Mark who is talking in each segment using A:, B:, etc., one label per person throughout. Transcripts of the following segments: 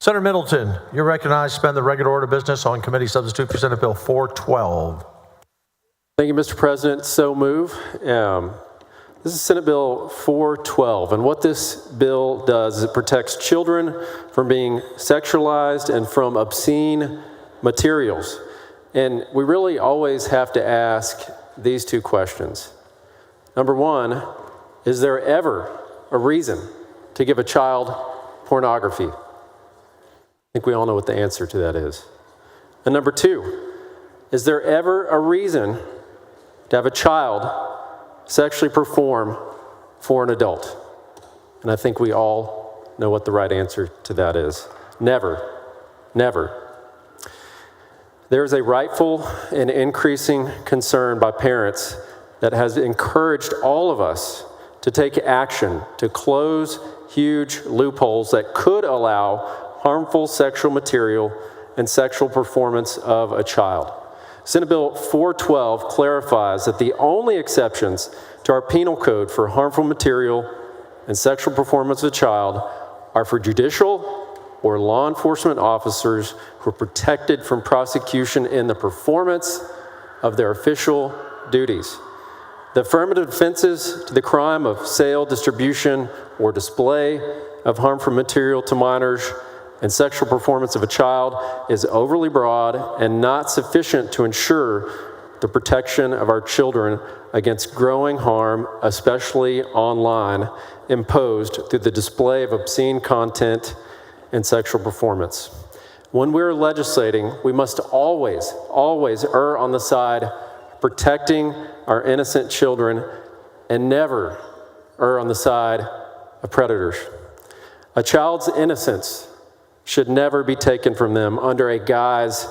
A: Senator Middleton, you're recognized to suspend the regular order of business on committee substitute for Senate Bill 412.
B: Thank you, Mr. President. So move. This is Senate Bill 412, and what this bill does is it protects children from being sexualized and from obscene materials. And we really always have to ask these two questions. Number one, is there ever a reason to give a child pornography? I think we all know what the answer to that is. And number two, is there ever a reason to have a child sexually perform for an adult? And I think we all know what the right answer to that is. Never. Never. There is a rightful and increasing concern by parents that has encouraged all of us to take action to close huge loopholes that could allow harmful sexual material and sexual performance of a child. Senate Bill 412 clarifies that the only exceptions to our penal code for harmful material and sexual performance of a child are for judicial or law enforcement officers who are protected from prosecution in the performance of their official duties. The affirmative defenses to the crime of sale, distribution, or display of harmful material to minors and sexual performance of a child is overly broad and not sufficient to ensure the protection of our children against growing harm, especially online, imposed through the display of obscene content and sexual performance. When we're legislating, we must always err on the side of protecting our innocent children and never err on the side of predators. A child's innocence should never be taken from them under a guise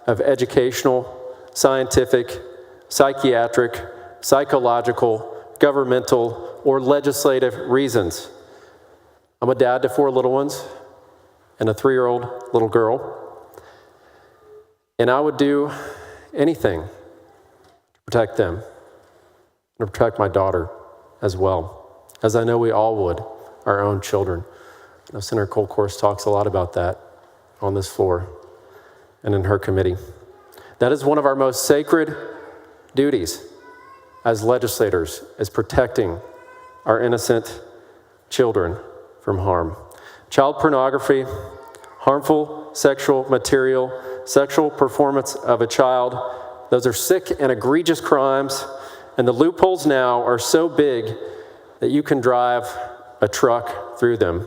B: of educational, scientific, psychiatric, psychological, governmental, or legislative reasons. I'm a dad to 4 little ones and a 3-year-old little girl, and I would do anything to protect them and to protect my daughter as well, as I know we all would our own children. Senator Colcourse talks a lot about that on this floor and in her committee. That is one of our most sacred duties as legislators, is protecting our innocent children from harm. Child pornography, harmful sexual material, sexual performance of a child, those are sick and egregious crimes, and the loopholes now are so big that you can drive a truck through them.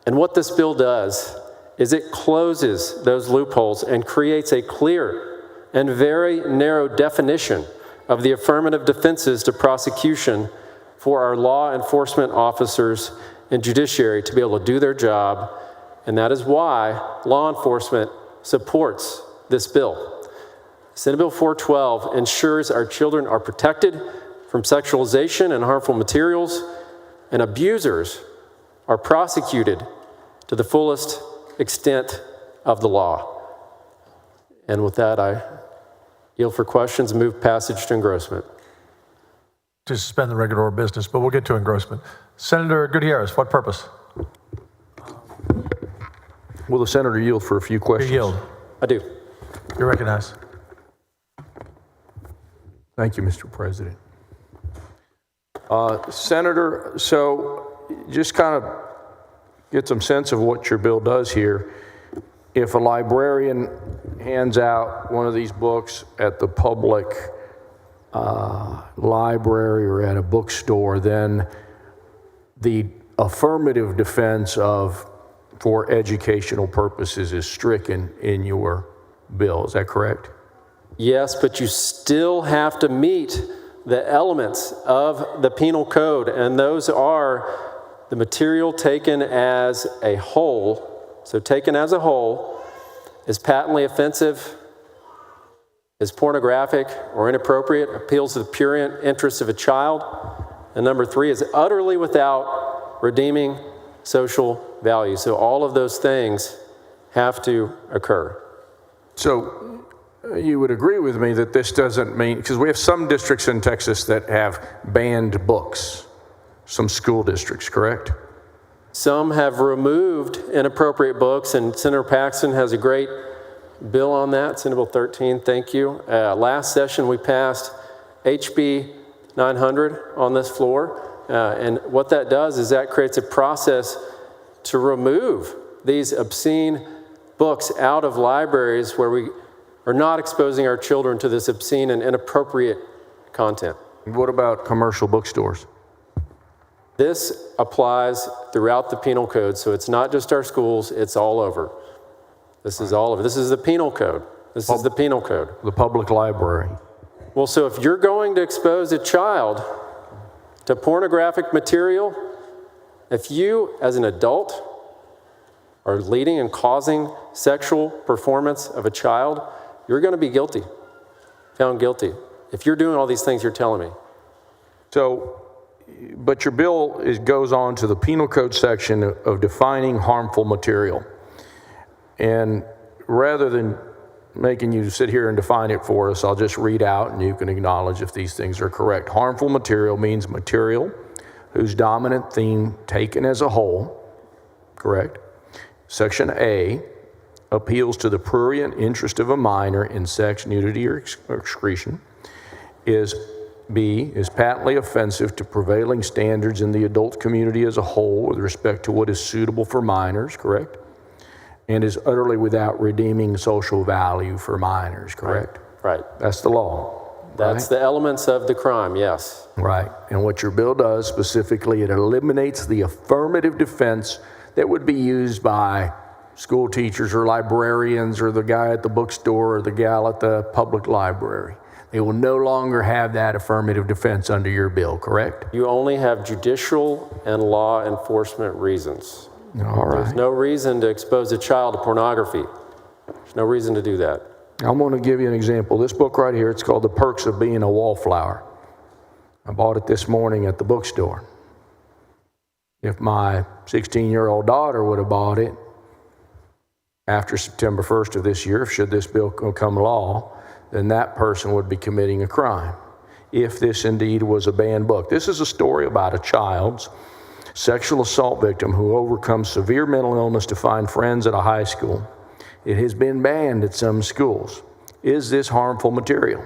B: And what this bill does is it closes those loopholes and creates a clear and very narrow definition of the affirmative defenses to prosecution for our law enforcement officers and judiciary to be able to do their job. And that is why law enforcement supports this bill. Senate Bill 412 ensures our children are protected from sexualization and harmful materials, and abusers are prosecuted to the fullest extent of the law. And with that, I yield for questions and move passage to engrossment.
A: To suspend the regular order of business, but we'll get to engrossment. Senator Gutierrez, what purpose?
C: Will the senator yield for a few questions?
A: You yield.
B: I do.
A: You're recognized.
C: Thank you, Mr. President. Senator, so just kind of get some sense of what your bill does here. If a librarian hands out one of these books at the public library or at a bookstore, then the affirmative defense of for educational purposes is stricken in your bill. Is that correct?
B: Yes, but you still have to meet the elements of the penal code, and those are the material taken as a whole, so taken as a whole, is patently offensive, is pornographic or inappropriate, appeals to the pure interests of a child, and number 3 is utterly without redeeming social value. So all of those things have to occur.
C: So you would agree with me that this doesn't mean, because we have some districts in Texas that have banned books, some school districts, correct?
B: Some have removed inappropriate books, and Senator Paxton has a great bill on that, Senate Bill 13, thank you. Last session we passed HB 900 on this floor, and what that does is that creates a process to remove these obscene books out of libraries where we are not exposing our children to this obscene and inappropriate content.
C: What about commercial bookstores?
B: This applies throughout the penal code, so it's not just our schools, it's all over. This is all over. This is the penal code. This is the penal code.
C: The public library.
B: Well, so if you're going to expose a child to pornographic material, if you, as an adult, are leading and causing sexual performance of a child, you're going to be guilty, found guilty. If you're doing all these things you're telling me.
C: So, but your bill goes on to the penal code section of defining harmful material. And rather than making you sit here and define it for us, I'll just read out and you can acknowledge if these things are correct. Harmful material means material whose dominant theme taken as a whole, correct? Section A appeals to the prurient interest of a minor in sex, nudity, or excretion. B is patently offensive to prevailing standards in the adult community as a whole with respect to what is suitable for minors, correct? And is utterly without redeeming social value for minors, correct?
B: Right.
C: That's the law.
B: That's
C: right?
B: the elements of the crime, yes.
C: Right. And what your bill does specifically, it eliminates the affirmative defense that would be used by school teachers or librarians or the guy at the bookstore or the gal at the public library. They will no longer have that affirmative defense under your bill, correct?
B: You only have judicial and law enforcement reasons.
C: All right.
B: There's no reason to expose a child to pornography. There's no reason to do that.
C: I'm going to give you an example. This book right here, it's called The Perks of Being a Wallflower. I bought it this morning at the bookstore. If my 16-year-old daughter would have bought it after September 1st of this year, should this bill become law, then that person would be committing a crime, if this indeed was a banned book. This is a story about a child's sexual assault victim who overcomes severe mental illness to find friends at a high school. It has been banned at some schools. Is this harmful material?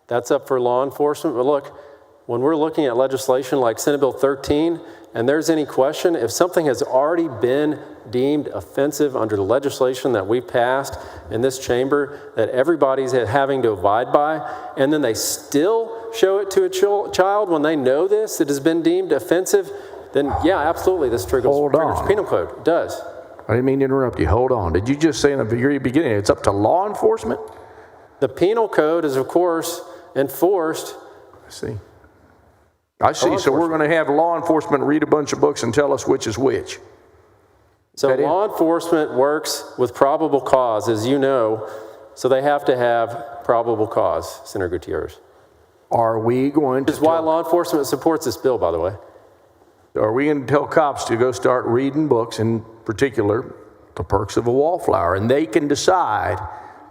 B: That's up for law enforcement. But look, when we're looking at legislation like Senate Bill 13, and there's any question, if something has already been deemed offensive under the legislation that we passed in this chamber that everybody's having to abide by, and then they still show it to a child when they know this, it has been deemed offensive, then yeah, absolutely, this triggers penal code. It does.
C: I didn't mean to interrupt you. Hold on. Did you just say in the very beginning it's up to law enforcement?
B: The penal code is, of course, enforced.
C: I see. So we're going to have law enforcement read a bunch of books and tell us which is which.
B: So law enforcement works with probable cause, as you know, so they have to have probable cause, Senator Gutierrez.
C: Are we going to...
B: Which is why law enforcement supports this bill, by the way.
C: Are we going to tell cops to go start reading books, in particular, The Perks of a Wallflower, and they can decide,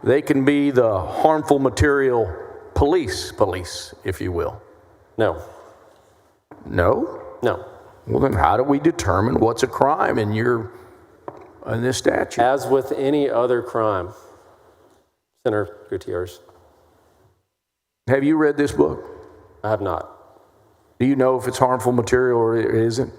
C: they can be the harmful material police, if you will?
B: No.
C: No?
B: No.
C: Well, then how do we determine what's a crime in this statute?
B: As with any other crime, Senator Gutierrez.
C: Have you read this book?
B: I have not.
C: Do you know if it's harmful material or it isn't?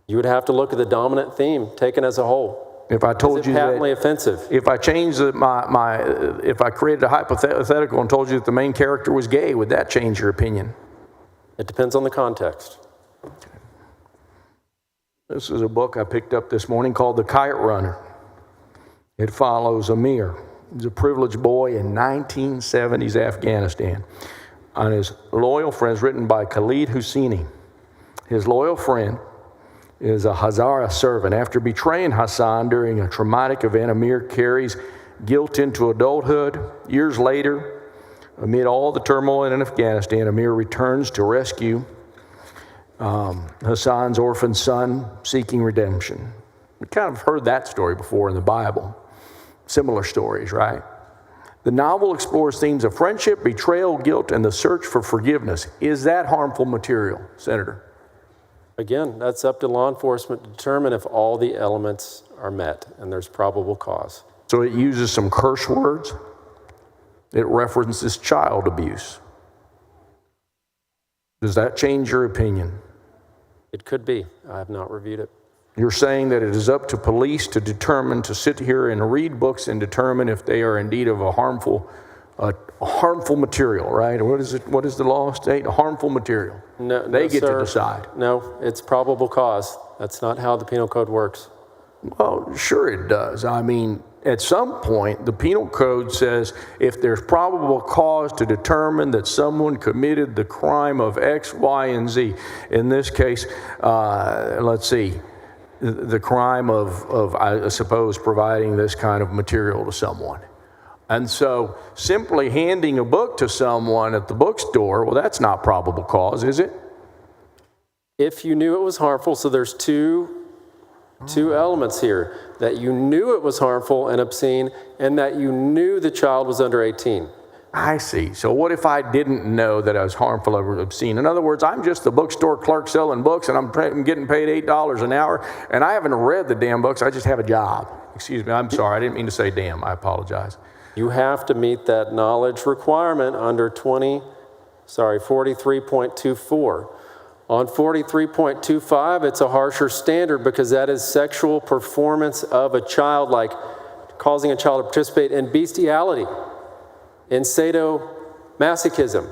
B: You would have to look at the dominant theme taken as a whole.
C: If I told you
B: patently
C: that,
B: offensive.
C: If I changed if I created a hypothetical and told you that the main character was gay, would that change your opinion?
B: It depends on the context.
C: This is a book I picked up this morning called The Kite Runner. It follows Amir. He's a privileged boy in 1970s Afghanistan. And his loyal friends, written by Khalid Husseini. His loyal friend is a Hazara servant. After betraying Hassan during a traumatic event, Amir carries guilt into adulthood. Years later, amid all the turmoil in Afghanistan, Amir returns to rescue Hassan's orphan son, seeking redemption. We kind of heard that story before in the Bible. Similar stories, right? The novel explores themes of friendship, betrayal, guilt, and the search for forgiveness. Is that harmful material, Senator?
B: Again, that's up to law enforcement to determine if all the elements are met and there's probable cause.
C: So it uses some curse words. It references child abuse. Does that change your opinion?
B: It could be. I have not reviewed it.
C: You're saying that it is up to police to determine, to sit here and read books and determine if they are indeed of a harmful material, right? What is it? What does the law state? A harmful material.
B: No,
C: they
B: no,
C: get
B: sir.
C: to decide.
B: No, it's probable cause. That's not how the penal code works.
C: Well, sure it does. I mean, at some point, the penal code says if there's probable cause to determine that someone committed the crime of X, Y, and Z. In this case, let's see, the crime of, I suppose, providing this kind of material to someone. And so simply handing a book to someone at the bookstore, well, that's not probable cause, is it?
B: If you knew it was harmful, so there's two elements here, that you knew it was harmful and obscene, and that you knew the child was under 18.
C: I see. So what if I didn't know that I was harmful or obscene? In other words, I'm just the bookstore clerk selling books, and I'm getting paid $8 an hour, and I haven't read the damn books. I just have a job. Excuse me. I'm sorry. I didn't mean to say damn. I apologize.
B: You have to meet that knowledge requirement under 43.24. On 43.25, it's a harsher standard because that is sexual performance of a child, like causing a child to participate in bestiality, in sadomasochism,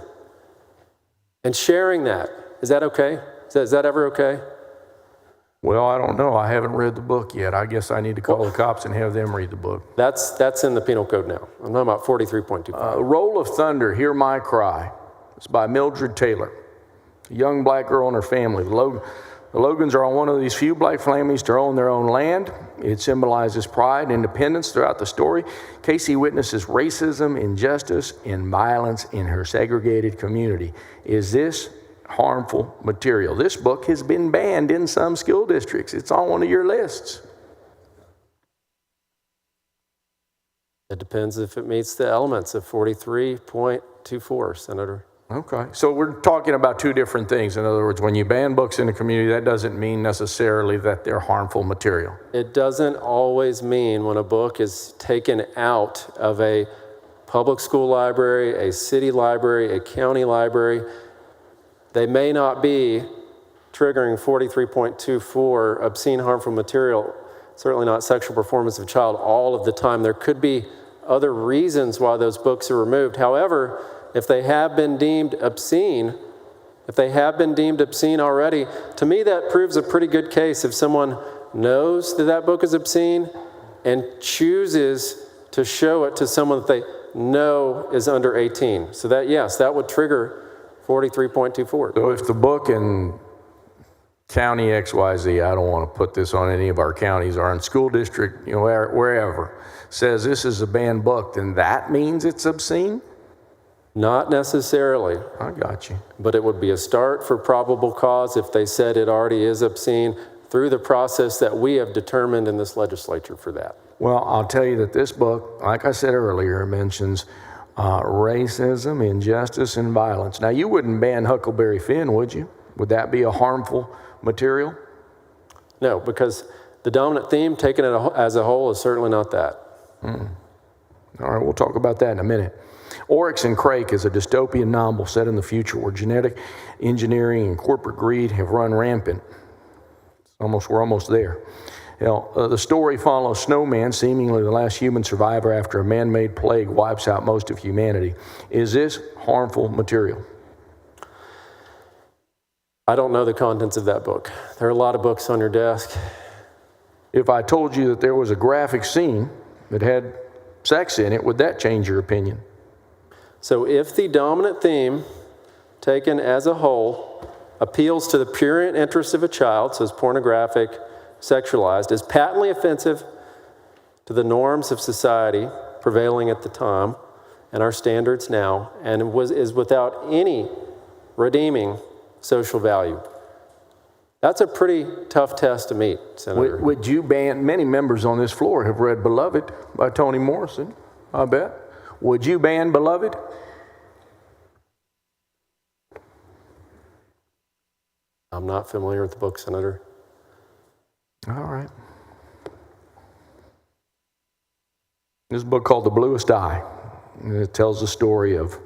B: and sharing that. Is that okay? Is that ever okay?
C: Well, I don't know. I haven't read the book yet. I guess I need to call the cops and have them read the book.
B: That's in the penal code now. I'm talking about 43.25.
C: Roll of Thunder, Hear My Cry. It's by Mildred Taylor, a young black girl and her family. The Logans are on one of these few black families to own their own land. It symbolizes pride and independence throughout the story. Casey witnesses racism, injustice, and violence in her segregated community. Is this harmful material? This book has been banned in some school districts. It's on one of your lists.
B: It depends if it meets the elements of 43.24, Senator.
C: Okay, so we're talking about two different things. In other words, when you ban books in the community, that doesn't mean necessarily that they're harmful material.
B: It doesn't always mean when a book is taken out of a public school library, a city library, a county library, they may not be triggering 43.24, obscene, harmful material, certainly not sexual performance of a child all of the time. There could be other reasons why those books are removed. However, if they have been deemed obscene already, to me that proves a pretty good case. If someone knows that that book is obscene and chooses to show it to someone that they know is under 18. So that, yes, that would trigger 43.24.
C: So if the book in county XYZ, I don't want to put this on any of our counties, or in school district, wherever, says this is a banned book, then that means it's obscene?
B: Not necessarily.
C: I got you.
B: But it would be a start for probable cause if they said it already is obscene through the process that we have determined in this legislature for that.
C: Well, I'll tell you that this book, like I said earlier, mentions racism, injustice, and violence. Now, you wouldn't ban Huckleberry Finn, would you? Would that be a harmful material?
B: No, because the dominant theme, taken as a whole, is certainly not that.
C: All right, we'll talk about that in a minute. Oryx and Crake is a dystopian novel set in the future where genetic engineering and corporate greed have run rampant. We're almost there. The story follows Snowman, seemingly the last human survivor after a man-made plague wipes out most of humanity. Is this harmful material?
B: I don't know the contents of that book. There are a lot of books on your desk.
C: If I told you that there was a graphic scene that had sex in it, would that change your opinion?
B: So if the dominant theme, taken as a whole, appeals to the purient interest of a child, so it's pornographic, sexualized, is patently offensive to the norms of society prevailing at the time and our standards now, and is without any redeeming social value. That's a pretty tough test to meet, Senator.
C: Would you ban, many members on this floor have read Beloved by Toni Morrison, I bet. Would you ban Beloved?
B: I'm not familiar with the book, Senator.
C: All right. This is a book called The Bluest Eye. And it tells the story of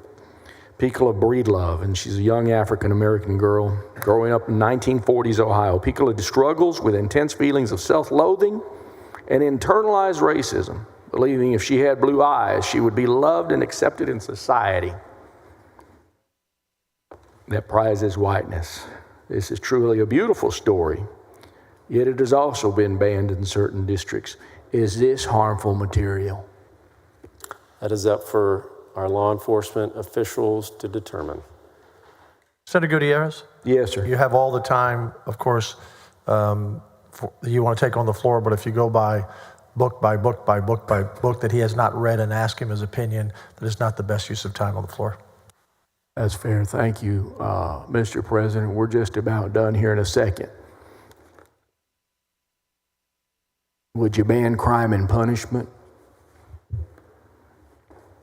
C: Piccola Breedlove, and she's a young African-American girl growing up in 1940s Ohio. Piccola struggles with intense feelings of self-loathing and internalized racism, believing if she had blue eyes, she would be loved and accepted in society that prizes whiteness. This is truly a beautiful story, yet it has also been banned in certain districts. Is this harmful material?
B: That is up for our law enforcement officials to determine.
A: Senator Gutierrez,
C: Yes, sir.
A: you have all the time, of course, you want to take on the floor, but if you go by book by book by book by book that he has not read and ask him his opinion, that is not the best use of time on the floor.
C: That's fair. Thank you, Mr. President. We're just about done here in a second. Would you ban crime and punishment?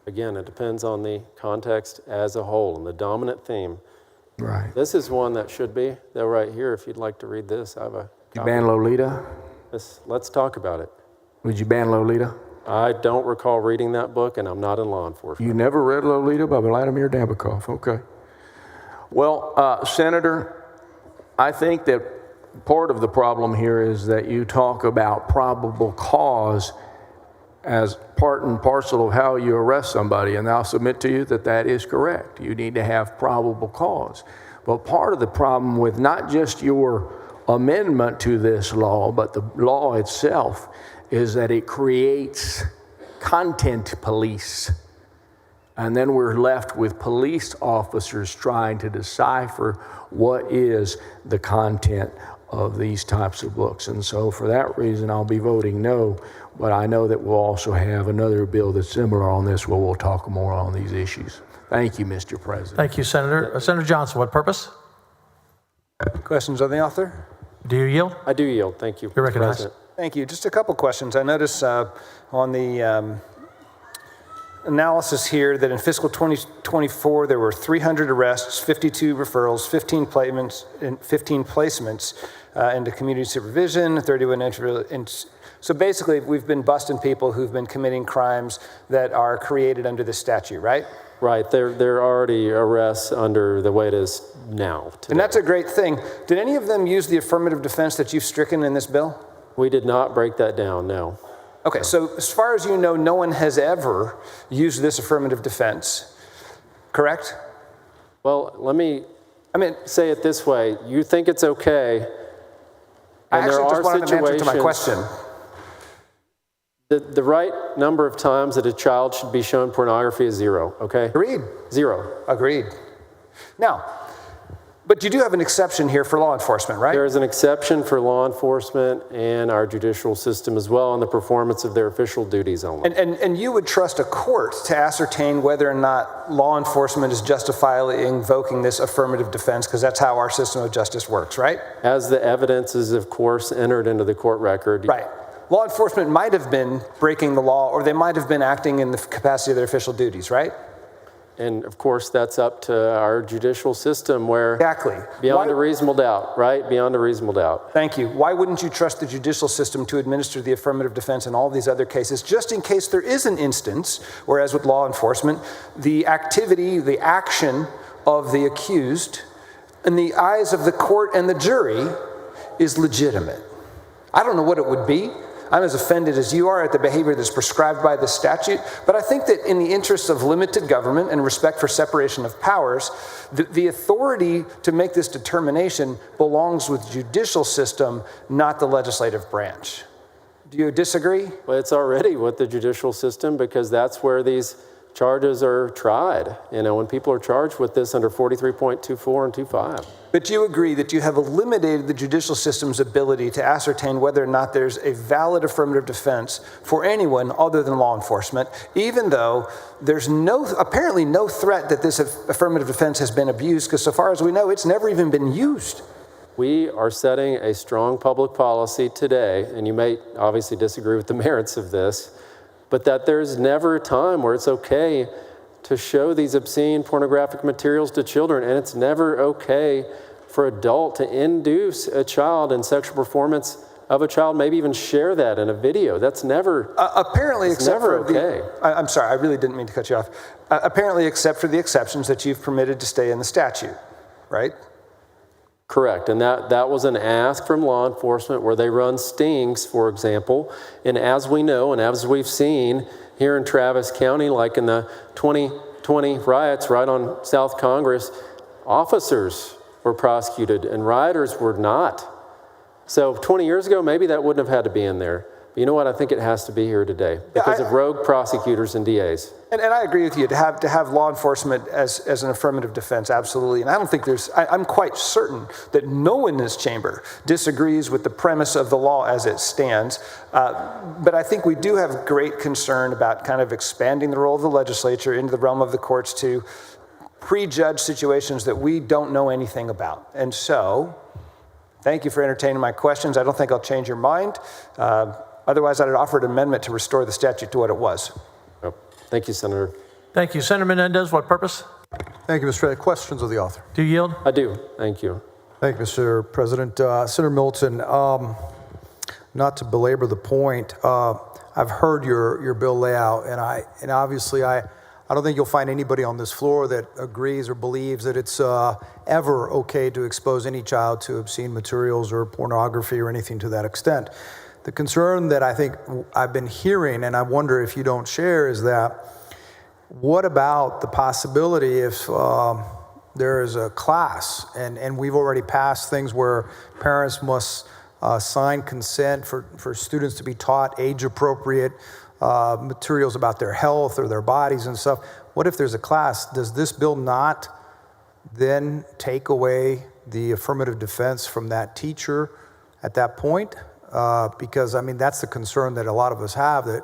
B: Again, it depends on the context as a whole and the dominant theme.
C: Right.
B: This is one that should be, though, right here. If you'd like to read this, I have a
C: You
B: copy.
C: ban Lolita?
B: Let's talk about it.
C: Would you ban Lolita?
B: I don't recall reading that book, and I'm not in law enforcement.
C: You never read Lolita by Vladimir Nabokov. Okay. Well, Senator, I think that part of the problem here is that you talk about probable cause as part and parcel of how you arrest somebody, and I'll submit to you that that is correct. You need to have probable cause. But part of the problem with not just your amendment to this law, but the law itself, is that it creates content police. And then we're left with police officers trying to decipher what is the content of these types of books. And so for that reason, I'll be voting no, but I know that we'll also have another bill that's similar on this where we'll talk more on these issues. Thank you, Mr. President.
A: Thank you, Senator. Senator Johnson, what purpose?
D: Questions of the author?
A: Do you yield?
B: I do yield. Thank you.
A: You're recognized.
B: President.
D: Thank you. Just a couple questions. I notice on the analysis here that in fiscal 2024, there were 300 arrests, 52 referrals, 15 placements into community supervision, 31 entry. So basically, we've been busting people who've been committing crimes that are created under this statute, right?
B: Right. There are already arrests under the way it is now. Today.
D: And that's a great thing. Did any of them use the affirmative defense that you've stricken in this bill?
B: We did not break that down, no.
D: Okay, so as far as you know, no one has ever used this affirmative defense, correct?
B: Well, let me say it this way. You think it's okay,
D: I
B: and there
D: actually
B: are
D: just wanted an answer to my question.
B: The right number of times that a child should be shown pornography is 0, okay?
D: Agreed.
B: 0.
D: Agreed. Now, but you do have an exception here for law enforcement, right?
B: There is an exception for law enforcement and our judicial system as well on the performance of their official duties only.
D: And you would trust a court to ascertain whether or not law enforcement is justifiably invoking this affirmative defense, because that's how our system of justice works, right?
B: As the evidence is, of course, entered into the court record.
D: Right. Law enforcement might have been breaking the law, or they might have been acting in the capacity of their official duties, right?
B: And of course, that's up to our judicial system where
D: Exactly.
B: beyond a reasonable doubt, right? Beyond a reasonable doubt.
D: Thank you. Why wouldn't you trust the judicial system to administer the affirmative defense in all these other cases, just in case there is an instance, whereas with law enforcement, the activity, the action of the accused in the eyes of the court and the jury is legitimate? I don't know what it would be. I'm as offended as you are at the behavior that's prescribed by the statute, but I think that in the interests of limited government and respect for separation of powers, the authority to make this determination belongs with the judicial system, not the legislative branch. Do you disagree?
B: Well, it's already with the judicial system because that's where these charges are tried. You know, when people are charged with this under 43.24 and 25.
D: But you agree that you have eliminated the judicial system's ability to ascertain whether or not there's a valid affirmative defense for anyone other than law enforcement, even though there's apparently no threat that this affirmative defense has been abused, because so far as we know, it's never even been used.
B: We are setting a strong public policy today, and you may obviously disagree with the merits of this, but that there's never a time where it's okay to show these obscene pornographic materials to children, and it's never okay for adult to induce a child in sexual performance of a child, maybe even share that in a video. That's never,
D: apparently,
B: it's
D: except
B: never
D: for
B: okay.
D: I'm sorry, I really didn't mean to cut you off. Apparently, except for the exceptions that you've permitted to stay in the statute, right?
B: Correct, and that was an ask from law enforcement where they run stings, for example, and as we know and as we've seen here in Travis County, like in the 2020 riots right on South Congress, officers were prosecuted and rioters were not. So 20 years ago, maybe that wouldn't have had to be in there. But you know what? I think it has to be here today because of rogue prosecutors and DAs.
D: And I agree with you, to have law enforcement as an affirmative defense, absolutely. And I don't think I'm quite certain that no one in this chamber disagrees with the premise of the law as it stands. But I think we do have great concern about kind of expanding the role of the legislature into the realm of the courts to prejudge situations that we don't know anything about. And so, thank you for entertaining my questions. I don't think I'll change your mind. Otherwise, I'd offer an amendment to restore the statute to what it was.
B: Oh, thank you, Senator.
A: Thank you. Senator Menendez, what purpose?
E: Thank you, Mr. President. Questions of the author?
A: Do you yield?
B: I do. Thank you.
E: Thank you, Mr. President. Senator Milton, not to belabor the point, I've heard your bill layout, and obviously I don't think you'll find anybody on this floor that agrees or believes that it's ever okay to expose any child to obscene materials or pornography or anything to that extent. The concern that I think I've been hearing, and I wonder if you don't share, is that what about the possibility if there is a class, and we've already passed things where parents must sign consent for students to be taught age-appropriate materials about their health or their bodies and stuff. What if there's a class? Does this bill not then take away the affirmative defense from that teacher at that point? Because, I mean, that's the concern that a lot of us have, that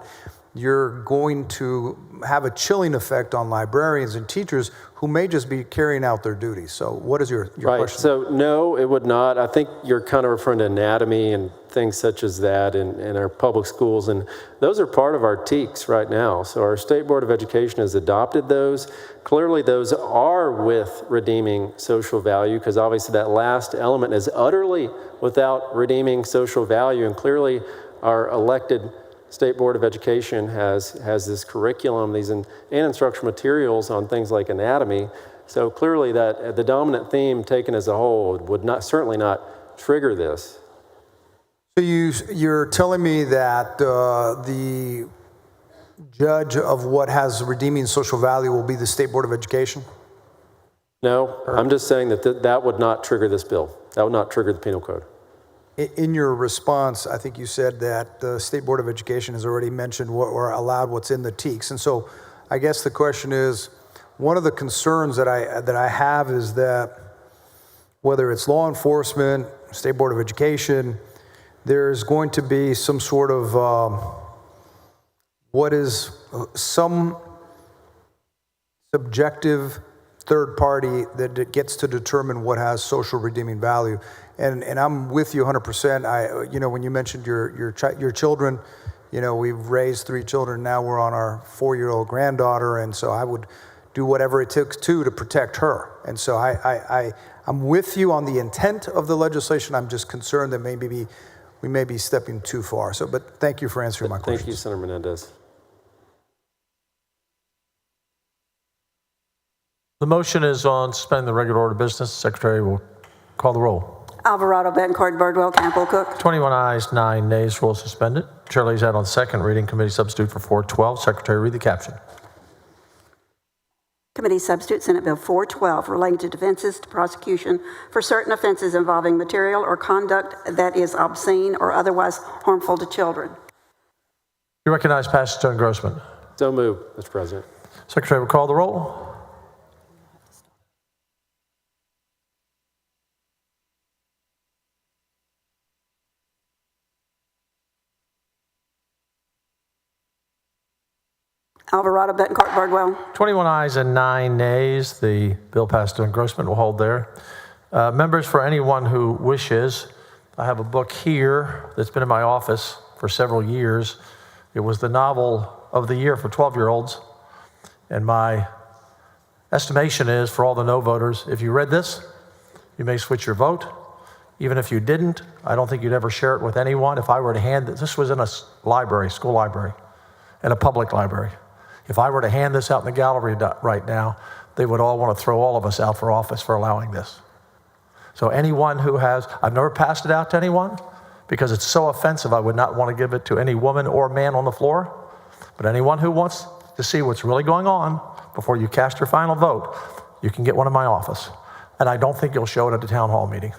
E: you're going to have a chilling effect on librarians and teachers who may just be carrying out their duties. So what is your
B: Right.
E: question?
B: So no, it would not. I think you're kind of referring to anatomy and things such as that in our public schools, and those are part of our TEKS right now. So our State Board of Education has adopted those. Clearly those are with redeeming social value, because obviously that last element is utterly without redeeming social value, and clearly our elected State Board of Education has this curriculum, and instructional materials on things like anatomy. So clearly that the dominant theme taken as a whole would certainly not trigger this.
E: So you're telling me that the judge of what has redeeming social value will be the State Board of Education?
B: No, I'm just saying that would not trigger this bill. That would not trigger the penal code.
E: In your response, I think you said that the State Board of Education has already mentioned or allowed what's in the TEKS. And so I guess the question is, one of the concerns that I have is that whether it's law enforcement, State Board of Education, there's going to be some sort of some subjective third party that gets to determine what has social redeeming value. And I'm with you 100%. When you mentioned your children, we've raised 3 children. Now we're on our 4-year-old granddaughter, and so I would do whatever it takes to protect her. And so I'm with you on the intent of the legislation. I'm just concerned that maybe we may be stepping too far. So, but thank you for answering my questions.
B: Thank you, Senator Menendez.
A: The motion is on suspending the regular order of business. Secretary will call the roll.
F: Alvarado, Betancourt, Birdwell, Campbell, Cook.
A: 21 ayes, 9 nays, rule suspended. Chair lays out on second reading. Committee substitute for 412. Secretary, read the caption.
F: Committee substitute Senate Bill 412 relating to defenses to prosecution for certain offenses involving material or conduct that is obscene or otherwise harmful to children.
A: You recognize passage to engrossment.
B: So moved, Mr. President.
A: Secretary will call the roll.
F: Alvarado, Betancourt, Birdwell.
A: 21 ayes and 9 nays. The bill passed to engrossment. Will hold there. Members, for anyone who wishes, I have a book here that's been in my office for several years. It was the novel of the year for 12-year-olds. And my estimation is, for all the no voters, if you read this, You may switch your vote. Even if you didn't, I don't think you'd ever share it with anyone. If I were to hand this was in a library, school library, in a public library. If I were to hand this out in the gallery right now, they would all want to throw all of us out for office for allowing this. So anyone who has, I've never passed it out to anyone because it's so offensive, I would not want to give it to any woman or man on the floor. But anyone who wants to see what's really going on before you cast your final vote, you can get one in my office. And I don't think you'll show it at the town hall meeting.